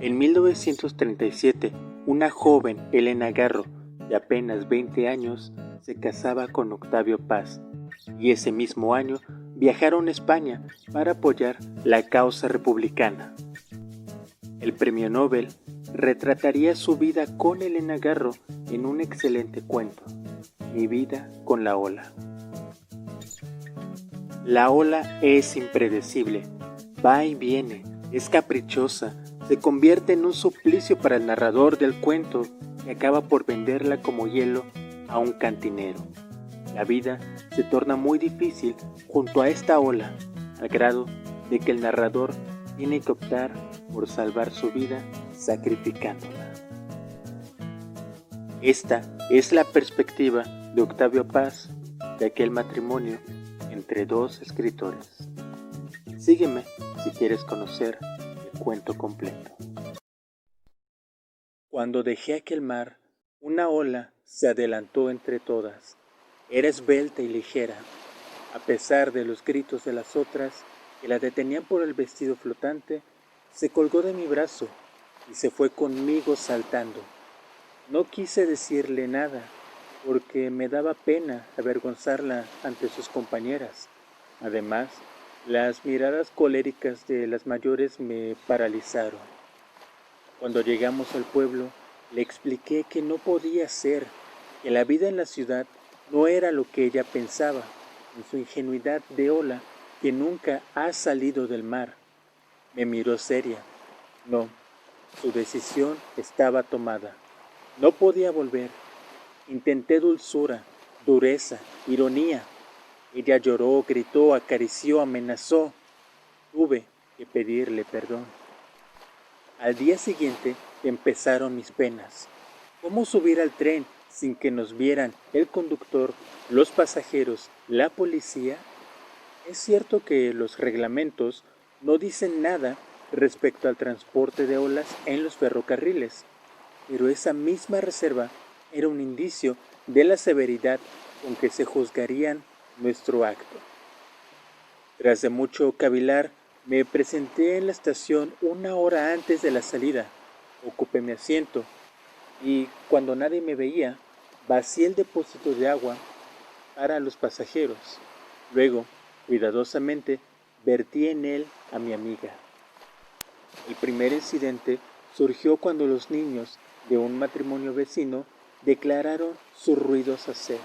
En 1937, una joven, Elena Garro, de apenas 20 años, se casaba con Octavio Paz, y ese mismo año viajaron a España para apoyar la causa republicana. El premio Nobel retrataría su vida con Elena Garro en un excelente cuento, Mi vida con la ola. La ola es impredecible, va y viene, es caprichosa, se convierte en un suplicio para el narrador del cuento que acaba por venderla como hielo a un cantinero. La vida se torna muy difícil junto a esta ola, al grado de que el narrador tiene que optar por salvar su vida sacrificándola. Esta es la perspectiva de Octavio Paz de aquel matrimonio entre dos escritores. Sígueme si quieres conocer el cuento completo. Cuando dejé aquel mar, una ola se adelantó entre todas. Era esbelta y ligera, a pesar de los gritos de las otras que la detenían por el vestido flotante, se colgó de mi brazo y se fue conmigo saltando. No quise decirle nada, porque me daba pena avergonzarla ante sus compañeras. Además, las miradas coléricas de las mayores me paralizaron. Cuando llegamos al pueblo, le expliqué que no podía ser, que la vida en la ciudad no era lo que ella pensaba, en su ingenuidad de ola que nunca ha salido del mar. Me miró seria. No, su decisión estaba tomada. No podía volver. Intenté dulzura, dureza, ironía. Ella lloró, gritó, acarició, amenazó. Tuve que pedirle perdón. Al día siguiente empezaron mis penas. ¿Cómo subir al tren sin que nos vieran el conductor, los pasajeros, la policía? Es cierto que los reglamentos no dicen nada respecto al transporte de olas en los ferrocarriles, pero esa misma reserva era un indicio de la severidad con que se juzgarían nuestro acto. Tras de mucho cavilar, me presenté en la estación una hora antes de la salida, ocupé mi asiento y, cuando nadie me veía, vacié el depósito de agua para los pasajeros. Luego, cuidadosamente, vertí en él a mi amiga. El primer incidente surgió cuando los niños de un matrimonio vecino declararon su ruidosa sed.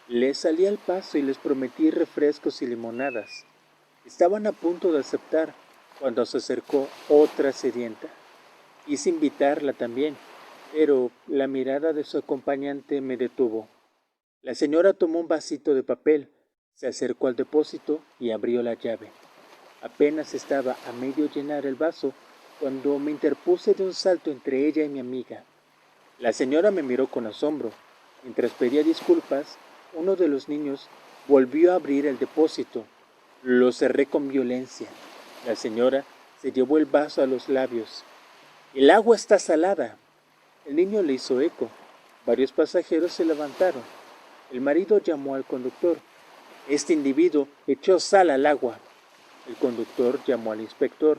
Les salí al paso y les prometí refrescos y limonadas. Estaban a punto de aceptar cuando se acercó otra sedienta. Quise invitarla también, pero la mirada de su acompañante me detuvo. La señora tomó un vasito de papel, se acercó al depósito y abrió la llave. Apenas estaba a medio llenar el vaso cuando me interpuse de un salto entre ella y mi amiga. La señora me miró con asombro. Mientras pedía disculpas, uno de los niños volvió a abrir el depósito. Lo cerré con violencia. La señora se llevó el vaso a los labios. «El agua está salada». El niño le hizo eco. Varios pasajeros se levantaron. El marido llamó al conductor. «Este individuo echó sal al agua». El conductor llamó al inspector.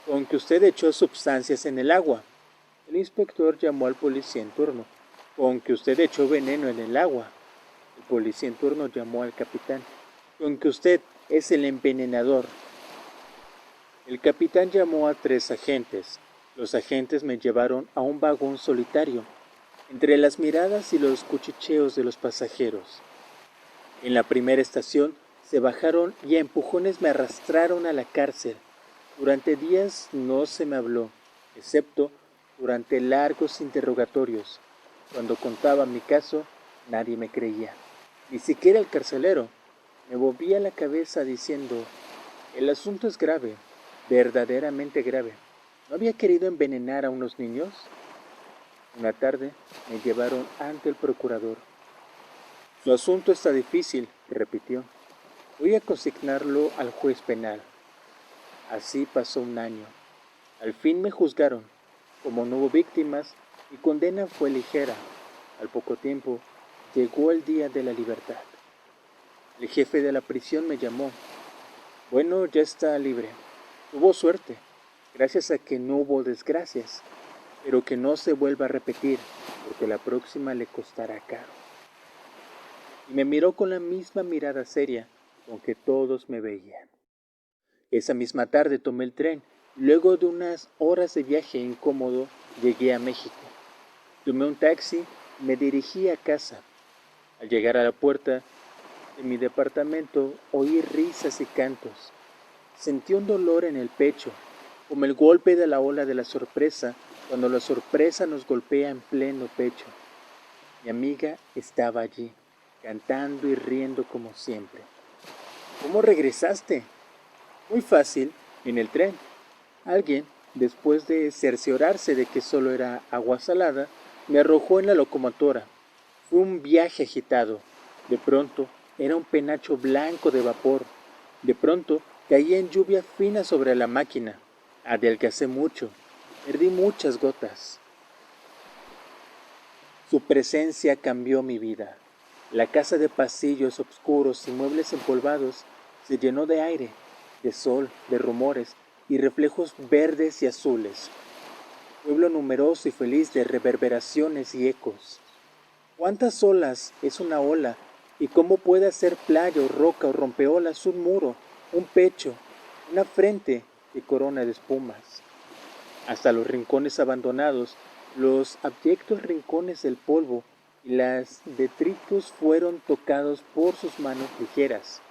«Con que usted echó sustancias en el agua». El inspector llamó al policía en turno. «Con que usted echó veneno en el agua». El policía en turno llamó al capitán. «Con que usted es el envenenador». El capitán llamó a 3 agentes. Los agentes me llevaron a un vagón solitario, entre las miradas y los cuchicheos de los pasajeros. En la primera estación se bajaron y a empujones me arrastraron a la cárcel. Durante días no se me habló, excepto durante largos interrogatorios. Cuando contaba mi caso, nadie me creía, ni siquiera el carcelero. Me movía la cabeza diciendo: «El asunto es grave, verdaderamente grave. ¿No había querido envenenar a unos niños?». Una tarde me llevaron ante el procurador. «Su asunto está difícil», repitió. «Voy a consignarlo al juez penal». Así pasó un año. Al fin me juzgaron. Como no hubo víctimas, mi condena fue ligera. Al poco tiempo, llegó el día de la libertad. El jefe de la prisión me llamó. «Bueno, ya está libre. Tuvo suerte. gracias a que no hubo desgracias, pero que no se vuelva a repetir, porque la próxima le costará caro. Y me miró con la misma mirada seria con que todos me veían. Esa misma tarde tomé el tren. Luego de unas horas de viaje incómodo, llegué a México. Tomé un taxi y me dirigí a casa. Al llegar a la puerta de mi departamento, oí risas y cantos. Sentí un dolor en el pecho, como el golpe de la ola de la sorpresa, cuando la sorpresa nos golpea en pleno pecho. Mi amiga estaba allí, cantando y riendo como siempre. ¿Cómo regresaste? Muy fácil, en el tren. Alguien, después de cerciorarse de que solo era agua salada, me arrojó en la locomotora. Fue un viaje agitado. De pronto, era un penacho blanco de vapor. De pronto, caía en lluvia fina sobre la máquina. Adelgacé mucho. Perdí muchas gotas. Su presencia cambió mi vida. La casa de pasillos oscuros y muebles empolvados se llenó de aire, de sol, de rumores y reflejos verdes y azules. Pueblo numeroso y feliz de reverberaciones y ecos. ¿Cuántas olas es una ola? ¿Y cómo puede ser playa o roca o rompeolas un muro, un pecho, una frente que corona de espumas? Hasta los rincones abandonados, los abyectos rincones del polvo y las detritus fueron tocados por sus manos ligeras.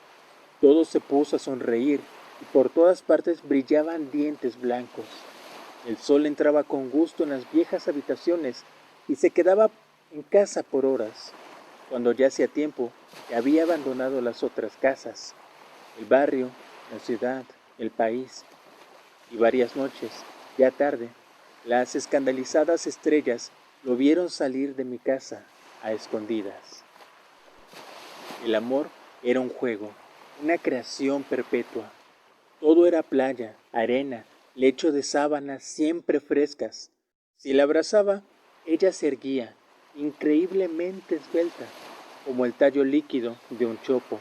Todo se puso a sonreír y por todas partes brillaban dientes blancos. El sol entraba con gusto en las viejas habitaciones y se quedaba en casa por horas, cuando ya hacía tiempo que había abandonado las otras casas, el barrio, la ciudad, el país. Y varias noches, ya tarde, las escandalizadas estrellas lo vieron salir de mi casa a escondidas. El amor era un juego, una creación perpetua. Todo era playa, arena, lecho de sábanas siempre frescas. Si la abrazaba, ella se erguía, increíblemente esbelta, como el tallo líquido de un chopo.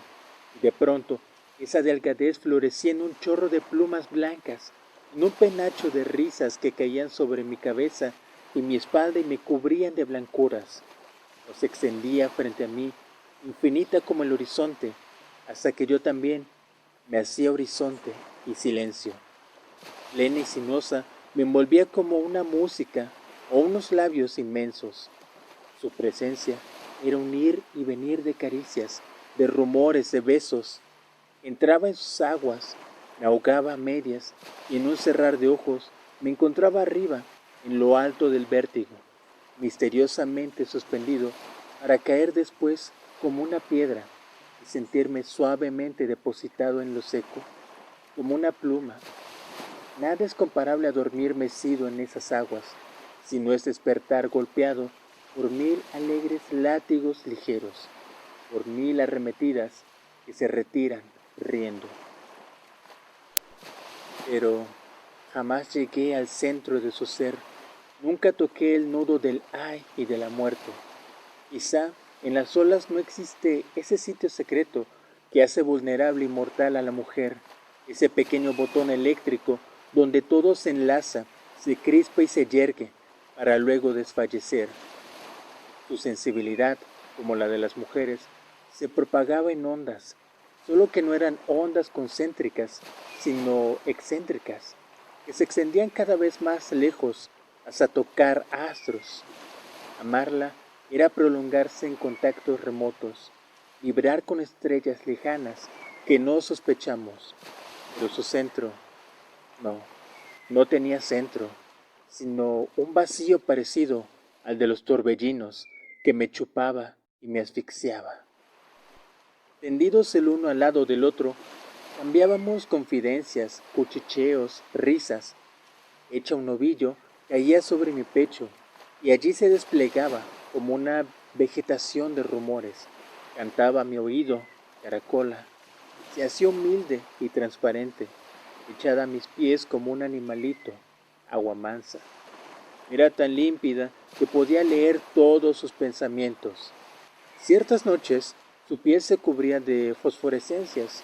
Y de pronto, esa delgadez florecía en un chorro de plumas blancas, en un penacho de risas que caían sobre mi cabeza y mi espalda y me cubrían de blancuras. Se extendía frente a mí, infinita como el horizonte, hasta que yo también me hacía horizonte y silencio. Plena y sinuosa, me envolvía como una música o unos labios inmensos. Su presencia era un ir y venir de caricias, de rumores, de besos. Entraba en sus aguas, me ahogaba a medias y en un cerrar de ojos me encontraba arriba, en lo alto del vértigo, misteriosamente suspendido para caer después como una piedra y sentirme suavemente depositado en lo seco, como una pluma. Nada es comparable a dormir mecido en esas aguas, sino es despertar golpeado por 1000 alegres látigos ligeros, por 1000 arremetidas que se retiran riendo. Pero jamás llegué al centro de su ser, nunca toqué el nudo del ay y de la muerte. Quizá en las olas no existe ese sitio secreto que hace vulnerable y mortal a la mujer, ese pequeño botón eléctrico donde todo se enlaza, se crispa y se yergue para luego desfallecer. Su sensibilidad, como la de las mujeres, se propagaba en ondas, solo que no eran ondas concéntricas, sino excéntricas, que se extendían cada vez más lejos hasta tocar astros. Amarla era prolongarse en contactos remotos, vibrar con estrellas lejanas que no sospechamos, pero su centro, no tenía centro, sino un vacío parecido al de los torbellinos que me chupaba y me asfixiaba. Tendidos el uno al lado del otro, cambiábamos confidencias, cuchicheos, risas. Hecha un ovillo, caía sobre mi pecho y allí se desplegaba como una vegetación de rumores. Cantaba a mi oído, caracola, se hacía humilde y transparente, echada a mis pies como un animalito, agua mansa. Era tan límpida que podía leer todos sus pensamientos. Ciertas noches su piel se cubría de fosforescencias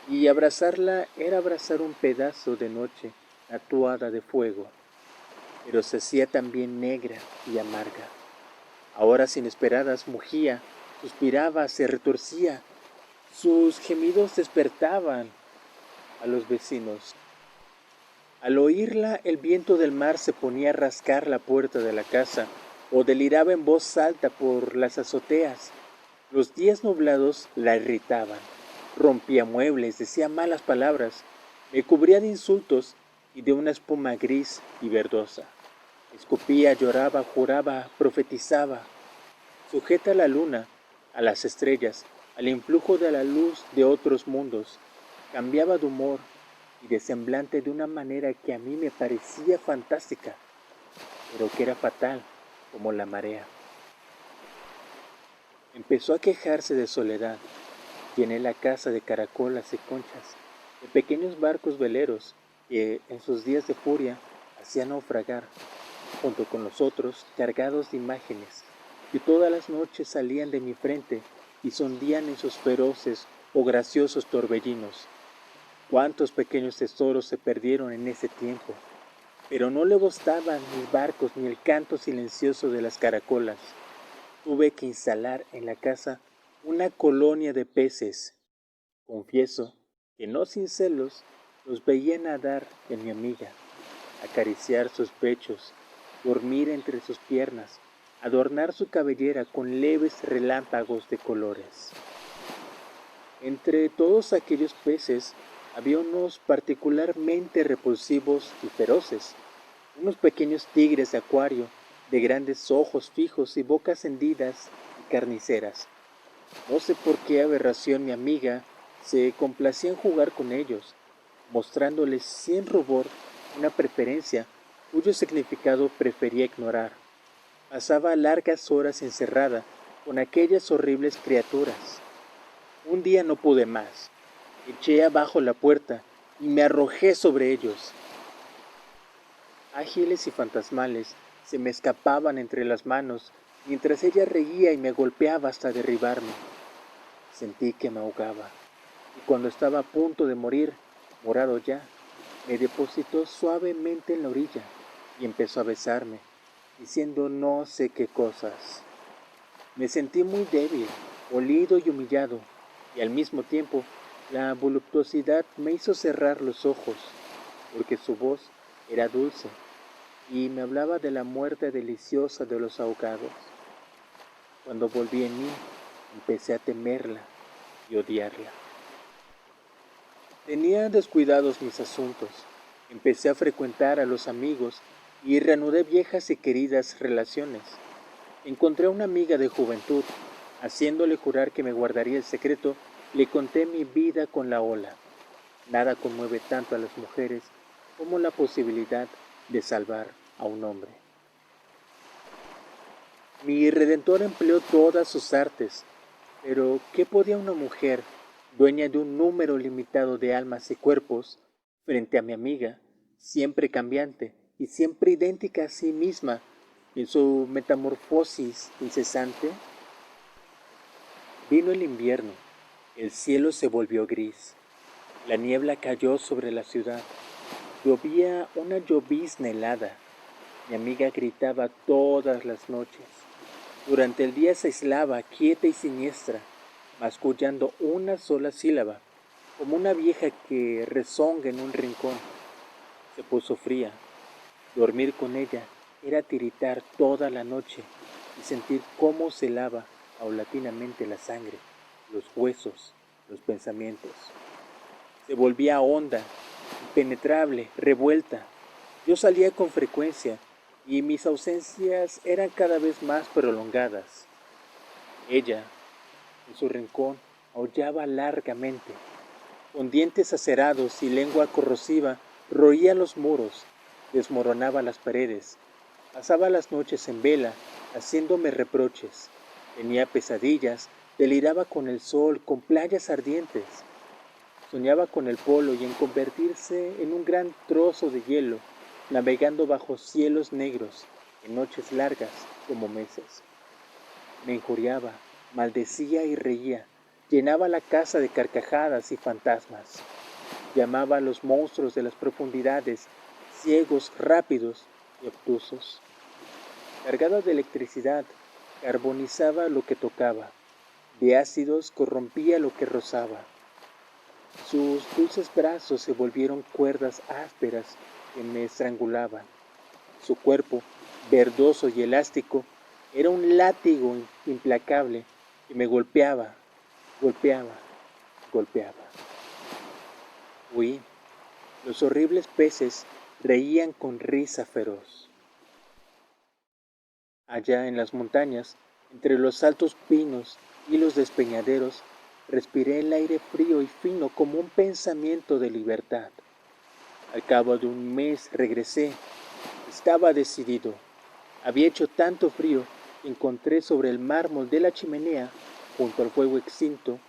y abrazarla era abrazar un pedazo de noche tatuada de fuego, pero se hacía también negra y amarga. A horas inesperadas mugía, suspiraba, se retorcía. Sus gemidos despertaban a los vecinos. Al oírla, el viento del mar se ponía a rascar la puerta de la casa o deliraba en voz alta por las azoteas. Los días nublados la irritaban. Rompía muebles, decía malas palabras, me cubría de insultos y de una espuma gris y verdosa. Escupía, lloraba, juraba, profetizaba. Sujeta a la luna, a las estrellas, al influjo de la luz de otros mundos, cambiaba de humor y de semblante de una manera que a mí me parecía fantástica, pero que era fatal, como la marea. Empezó a quejarse de soledad. Llené la casa de caracolas y conchas, de pequeños barcos veleros que en sus días de furia hacían naufragar, junto con los otros cargados de imágenes que todas las noches salían de mi frente y se hundían en sus feroces o graciosos torbellinos. Cuántos pequeños tesoros se perdieron en ese tiempo, pero no le bastaban mis barcos ni el canto silencioso de las caracolas. Tuve que instalar en la casa una colonia de peces. Confieso que no sin celos los veía nadar en mi amiga, acariciar sus pechos, dormir entre sus piernas, adornar su cabellera con leves relámpagos de colores. Entre todos aquellos peces había unos particularmente repulsivos y feroces, unos pequeños tigres de acuario, de grandes ojos fijos y bocas hendidas y carniceras. No sé por qué aberración mi amiga se complacía en jugar con ellos, mostrándoles sin rubor una preferencia cuyo significado prefería ignorar. Pasaba largas horas encerrada con aquellas horribles criaturas. Un día no pude más. Eché abajo la puerta y me arrojé sobre ellos. Ágiles y fantasmales se me escapaban entre las manos mientras ella reía y me golpeaba hasta derribarme. Sentí que me ahogaba y cuando estaba a punto de morir, morado ya, me depositó suavemente en la orilla y empezó a besarme, diciendo no sé qué cosas. Me sentí muy débil, olido y humillado, y al mismo tiempo la voluptuosidad me hizo cerrar los ojos, porque su voz era dulce y me hablaba de la muerte deliciosa de los ahogados. Cuando volví en mí, empecé a temerla y odiarla. Tenía descuidados mis asuntos, empecé a frecuentar a los amigos y reanudé viejas y queridas relaciones. Encontré a una amiga de juventud, haciéndole jurar que me guardaría el secreto, le conté mi vida con la ola. Nada conmueve tanto a las mujeres como la posibilidad de salvar a un hombre. Mi redentor empleó todas sus artes, pero ¿qué podía una mujer, dueña de un número limitado de almas y cuerpos, frente a mi amiga, siempre cambiante y siempre idéntica a sí misma en su metamorfosis incesante? Vino el invierno, el cielo se volvió gris, la niebla cayó sobre la ciudad, llovía una llovizna helada, mi amiga gritaba todas las noches. Durante el día se aislaba, quieta y siniestra, mascullando una sola sílaba, como una vieja que rezonga en un rincón. Se puso fría. Dormir con ella era tiritar toda la noche y sentir cómo se lava paulatinamente la sangre, los huesos, los pensamientos. Se volvía honda, impenetrable, revuelta. Yo salía con frecuencia y mis ausencias eran cada vez más prolongadas. Ella, en su rincón, aullaba largamente. Con dientes acerados y lengua corrosiva, roía los muros, desmoronaba las paredes. Pasaba las noches en vela, haciéndome reproches. Tenía pesadillas, deliraba con el sol, con playas ardientes. Soñaba con el polo y en convertirse en un gran trozo de hielo, navegando bajo cielos negros, en noches largas como meses. Me injuriaba, maldecía y reía, llenaba la casa de carcajadas y fantasmas. Llamaba a los monstruos de las profundidades ciegos, rápidos y obtusos. Cargada de electricidad, carbonizaba lo que tocaba, de ácidos corrompía lo que rozaba. Sus dulces brazos se volvieron cuerdas ásperas que me estrangulaban. Su cuerpo, verdoso y elástico, era un látigo implacable que me golpeaba, golpeaba, golpeaba. Huí. Los horribles peces reían con risa feroz. Allá en las montañas, entre los altos pinos y los despeñaderos, respiré el aire frío y fino como un pensamiento de libertad. Al cabo de un mes regresé. Estaba decidido. Había hecho tanto frío que encontré sobre el mármol de la chimenea, junto al fuego extinto,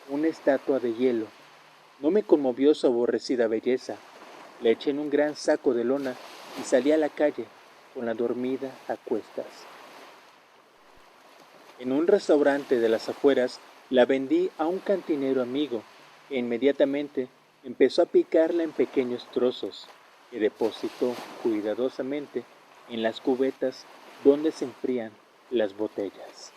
una estatua de hielo. No me conmovió su aborrecida belleza. La eché en un gran saco de lona y salí a la calle con la dormida a cuestas. En un restaurante de las afueras la vendí a un cantinero amigo que inmediatamente empezó a picarla en pequeños trozos que depositó cuidadosamente en las cubetas donde se enfrían las botellas.